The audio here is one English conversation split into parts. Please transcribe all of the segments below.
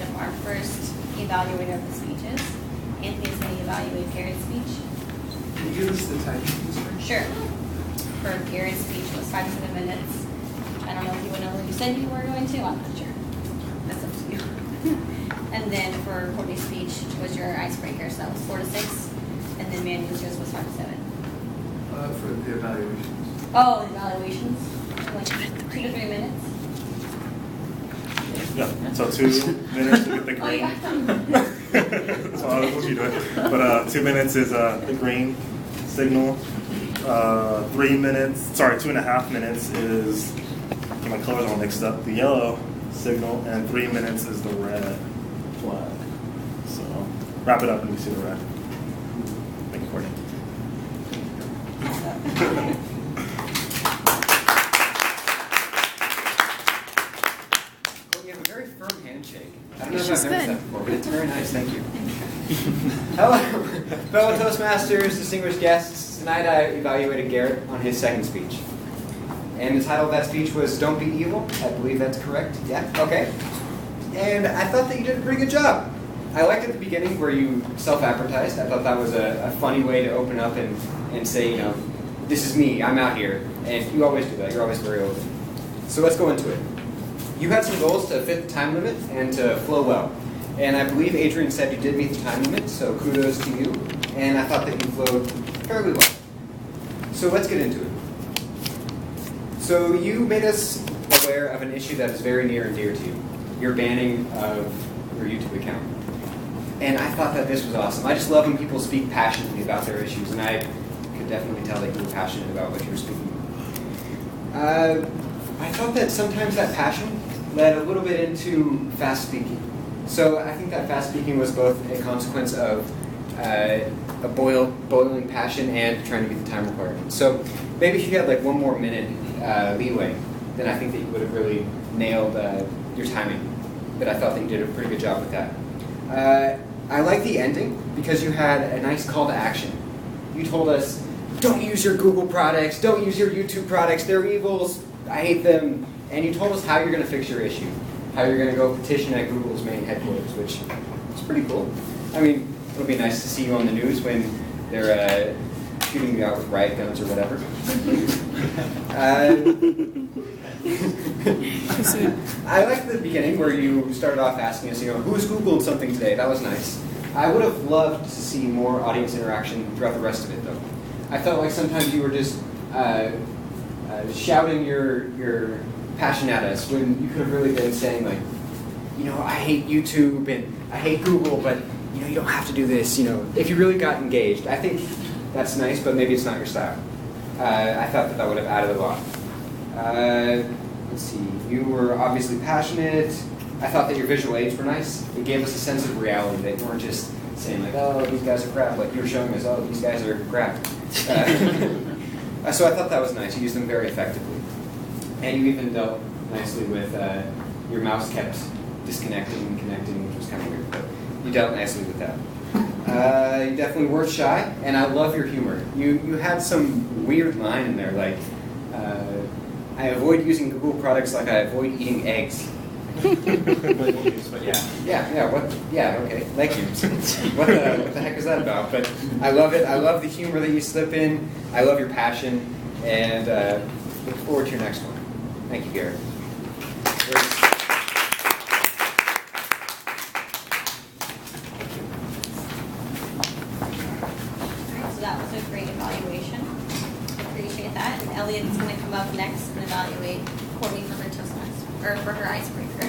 kind of our first evaluator of the speeches. Anthony's going to evaluate Garrett's speech. Can you give us the time? Sure. For Garrett's speech was 5 to 7 minutes. I don't know if you want to know where you said you were going to. I'm not sure. That's up to you. And then for Courtney's speech was your icebreaker, so that was 4 to 6. And then Manuel's yours was 5 to 7. For the evaluations. Oh, the evaluations? Like 2 to 3 minutes? Yeah, so 2 minutes to get the Oh, you green. got them. So I'll let you do it. But 2 minutes is the green signal. 3 minutes, sorry, 2.5 minutes is, get my colors all mixed up, the yellow signal, and 3 minutes is the red flag. So wrap it up and you see the red. Thank you, Courtney. You have a very firm handshake. I don't know if I've noticed that before, but it's very nice. Thank you. Hello, fellow Toastmasters, distinguished guests. Tonight I evaluated Garrett on his second speech. And the title of that speech was Don't Be Evil. I believe that's correct. Yeah? Okay. And I thought that you did a pretty good job. I liked at the beginning where you self-advertised. I thought that was a funny way to open up and say, you know, this is me, I'm out here. And you always do that. You're always very open. So let's go into it. You had some goals to fit the time limit and to flow well. And I believe Adrian said you did meet the time limit, so kudos to you. And I thought that you flowed fairly well. So let's get into it. So you made us aware of an issue that is very near and dear to you, your banning of your YouTube account. And I thought that this was awesome. I just love when people speak passionately about their issues, and I could definitely tell that you were passionate about what you were speaking about. I thought that sometimes that passion led a little bit into fast speaking. So I think that fast speaking was both a consequence of a boiling passion and trying to meet the time requirement. So maybe if you had like 1 more minute leeway, then I think that you would have really nailed your timing. But I thought that you did a pretty good job with that. I like the ending because you had a nice call to action. You told us, don't use your Google products, don't use your YouTube products, they're evils, I hate them. And you told us how you're going to fix your issue, how you're going to go petition at Google's main headquarters, which is pretty cool. I mean, it'll be nice to see you on the news when they're shooting you out with riot guns or whatever. I liked the beginning where you started off asking us, you know, who's Googled something today? That was nice. I would have loved to see more audience interaction throughout the rest of it, though. I felt like sometimes you were just shouting your passion at us when you could have really been saying, like, you know, I hate YouTube and I hate Google, but you know, you don't have to do this. You know, if you really got engaged, I think that's nice, but maybe it's not your style. I thought that would have added a lot. Let's see, you were obviously passionate. I thought that your visual aids were nice. It gave us a sense of reality, that you weren't just saying like, oh, these guys are crap. Like you were showing us, oh, these guys are crap. So I thought that was nice. You used them very effectively. And you even dealt nicely with your mouse kept disconnecting and connecting, which was kind of weird, but you dealt nicely with that. You definitely weren't shy, and I love your humor. You had some weird line in there, like, I avoid using Google products like I avoid eating eggs. But yeah, okay, thank you. What the heck is that about? But I love it. I love the humor that you slip in. I love your passion, and look forward to your next one. Thank you, Garrett. So that was a great evaluation. Appreciate that. And Elliot's going to come up next and evaluate Courtney for her Toastmaster, or for her icebreaker.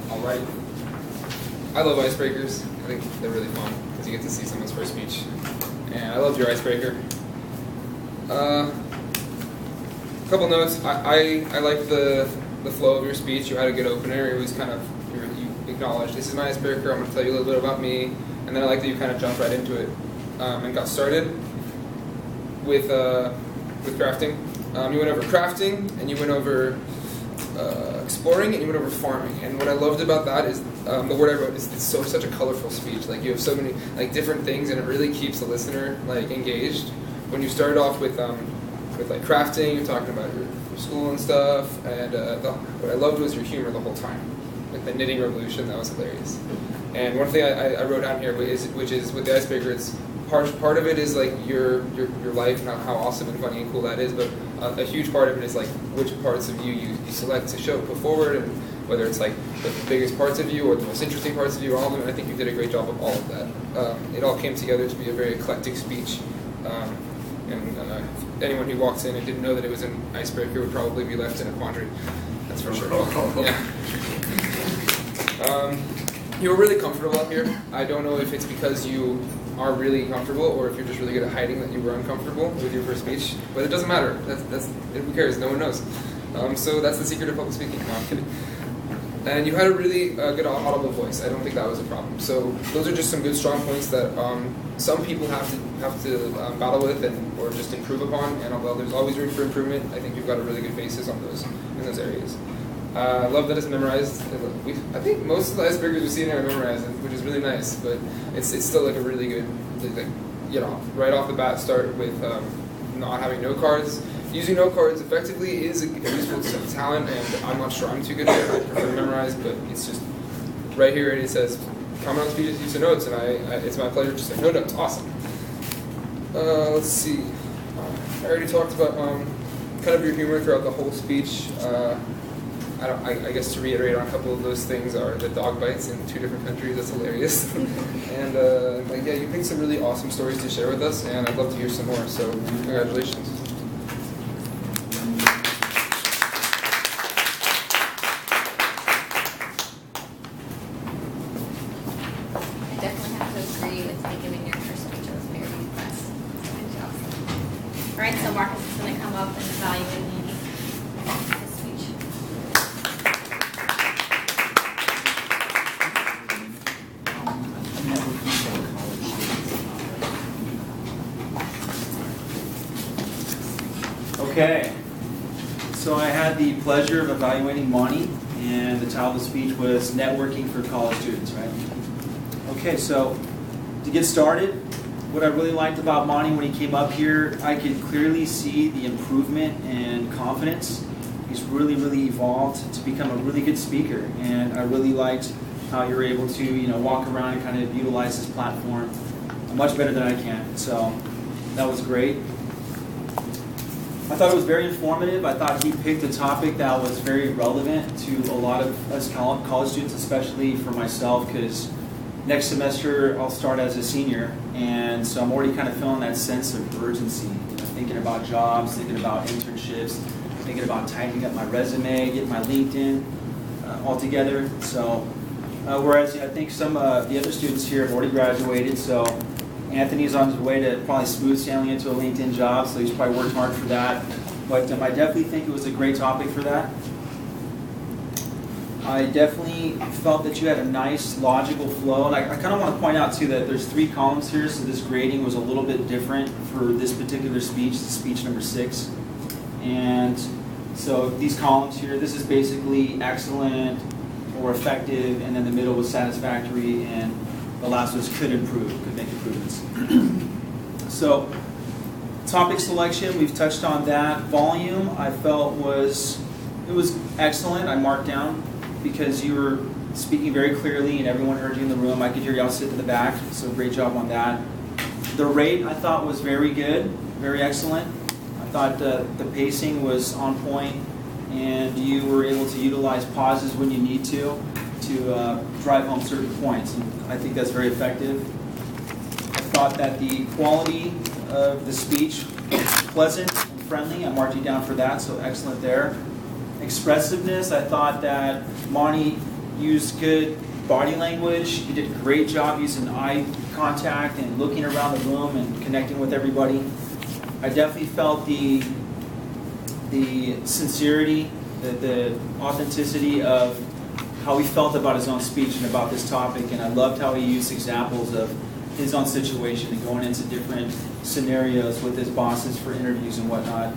All right. I love icebreakers. I think they're really fun because you get to see someone's first speech. And I loved your icebreaker. A couple notes. I liked the flow of your speech. You had a good opener. It was kind of, you acknowledged, this is my icebreaker, I'm going to tell you a little bit about me. And then I like that you kind of jumped right into it and got started with crafting. You went over crafting, and you went over exploring, and you went over farming. And what I loved about that is the word I wrote is it's such a colorful speech. Like you have so many like different things, and it really keeps the listener like engaged. when you started off with like crafting, you're talking about your school and stuff, and what I loved was your humor the whole time. Like the knitting revolution, that was hilarious. And one thing I wrote down here, which is with the icebreaker, it's part of it is like your life and how awesome and funny and cool that is, but a huge part of it is like which parts of you select to put forward, and whether it's like the biggest parts of you or the most interesting parts of you, or all of them. And I think you did a great job of all of that. It all came together to be a very eclectic speech. Anyone who walks in and didn't know that it was an icebreaker would probably be left in a quandary. That's for sure. Yeah. You were really comfortable up here. I don't know if it's because you are really comfortable or if you're just really good at hiding that you were uncomfortable with your first speech, but it doesn't matter. That's who cares? No one knows. So that's the secret of public speaking. No, I'm kidding. And you had a really good audible voice. I don't think that was a problem. So those are just some good, strong points that some people have to battle with or just improve upon. And although there's always room for improvement, I think you've got a really good basis on in those areas. I love that it's memorized. I think most of the icebreakers we've seen are memorized, which is really nice. But it's still like a really good, right off the bat, start with not having note cards. Using note cards effectively is a useful talent, and I'm not sure I'm too good at it. I prefer to memorize, but it's just right here it says comment on speeches, use of notes, and it's my pleasure to say no notes. Awesome. Let's see. I already talked about kind of your humor throughout the whole speech. I guess to reiterate on a couple of those things are the dog bites in 2 different countries. That's hilarious. And you picked some really awesome stories to share with us, and I'd love to hear some more. So congratulations. I definitely have to agree with like giving your first speech. It was very impressed. Good job. All right, so Marcus is going to come up and evaluate his speech. Okay, so I had the pleasure of evaluating Monty, and the title of the speech was Networking for College Students, right? Okay, so to get started, what I really liked about Monty when he came up here, I could clearly see the improvement and confidence. He's really, really evolved to become a really good speaker, and I really liked how you're able to, walk around and kind of utilize this platform much better than I can. So that was great. I thought it was very informative. I thought he picked a topic that was very relevant to a lot of us college students, especially for myself, because next semester I'll start as a senior, and so I'm already kind of feeling that sense of urgency, thinking about jobs, thinking about internships, thinking about tightening up my resume, getting my LinkedIn all together. So, whereas I think some of the other students here have already graduated, so Anthony's on his way to probably smooth sailing into a LinkedIn job, so he's probably worked hard for that. But I definitely think it was a great topic for that. I definitely felt that you had a nice, logical flow. And I kind of want to point out, too, that there's 3 columns here, so this grading was a little bit different for this particular speech, speech number 6. And so these columns here, this is basically excellent or effective, and then the middle was satisfactory, and the last was could improve, could make improvements. So, topic selection, we've touched on that. Volume, I felt was excellent. I marked down because you were speaking very clearly and everyone heard you in the room. I could hear you all sit in the back, so great job on that. The rate, I thought, was very good, very excellent. I thought the pacing was on point, and you were able to utilize pauses when you need to drive home certain points. And I think that's very effective. I thought that the quality of the speech was pleasant and friendly. I marked you down for that, so excellent there. Expressiveness, I thought that Monty used good body language. He did a great job using eye contact and looking around the room and connecting with everybody. I definitely felt the sincerity, the authenticity of how he felt about his own speech and about this topic, and I loved how he used examples of his own situation and going into different scenarios with his bosses for interviews and whatnot.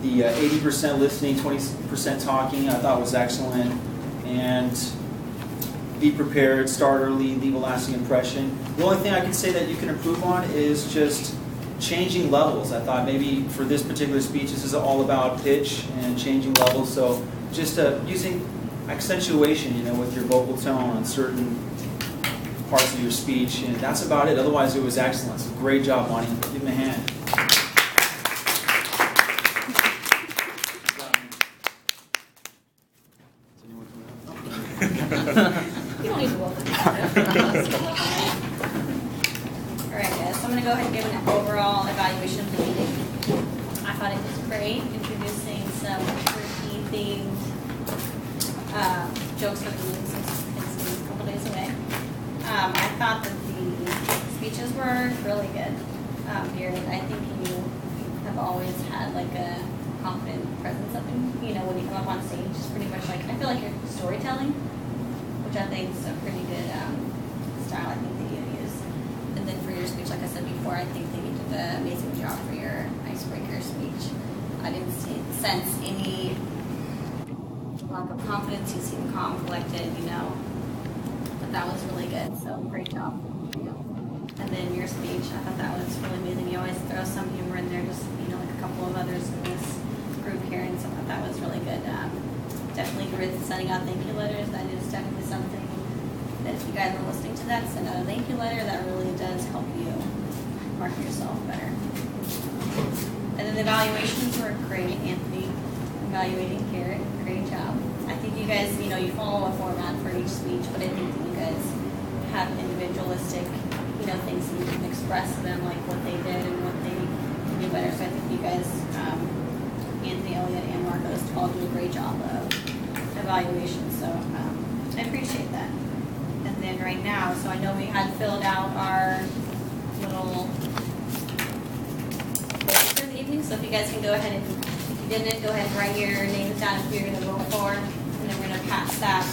The 80% listening, 20% talking, I thought was excellent. And be prepared, start early, leave a lasting impression. The only thing I can say that you can improve on is just changing levels. I thought maybe for this particular speech, this is all about pitch and changing levels. So just using accentuation, with your vocal tone on certain parts of your speech, and that's about it. Otherwise, it was excellent. So great job, Monty. Give him a hand. You don't need to welcome me. All right, guys, so I'm gonna go ahead and give an overall evaluation of the meeting. I thought it was great, introducing some turkey themed jokes for the meeting since it's a couple days away. I thought that the speeches were really good. Garrett, I think you have always had like a confident presence up in, when you come up on stage, it's pretty much like, I feel like you're storytelling, which I think is a pretty good style I think that you use. And then for your speech, like I said before, I think that you did an amazing job for your icebreaker speech. I didn't sense any lack of confidence. You seemed calm, collected, but that was really good. So great job. And then your speech, I thought that was really amazing. You always throw some humor in there, just like a couple of others in this group here, and so I thought that was really good. Definitely with sending out thank you letters. That is definitely something that if you guys are listening to that, send out a thank you letter. That really does help you market yourself better. And then the evaluations were great. Anthony evaluating Garrett, great job. I think you guys, you follow a format for each speech, but I think that you guys have individualistic, things that you can express to them, like what they did and what they can do better. So I think you guys, Anthony, Elliott, and Marcos all do a great job of evaluation. So I appreciate that. And then right now, so I know we had filled out our little vote for the evening. So if you guys can go ahead and, if you didn't, go ahead and write your names down if you're going to vote for, and then we're going to pass that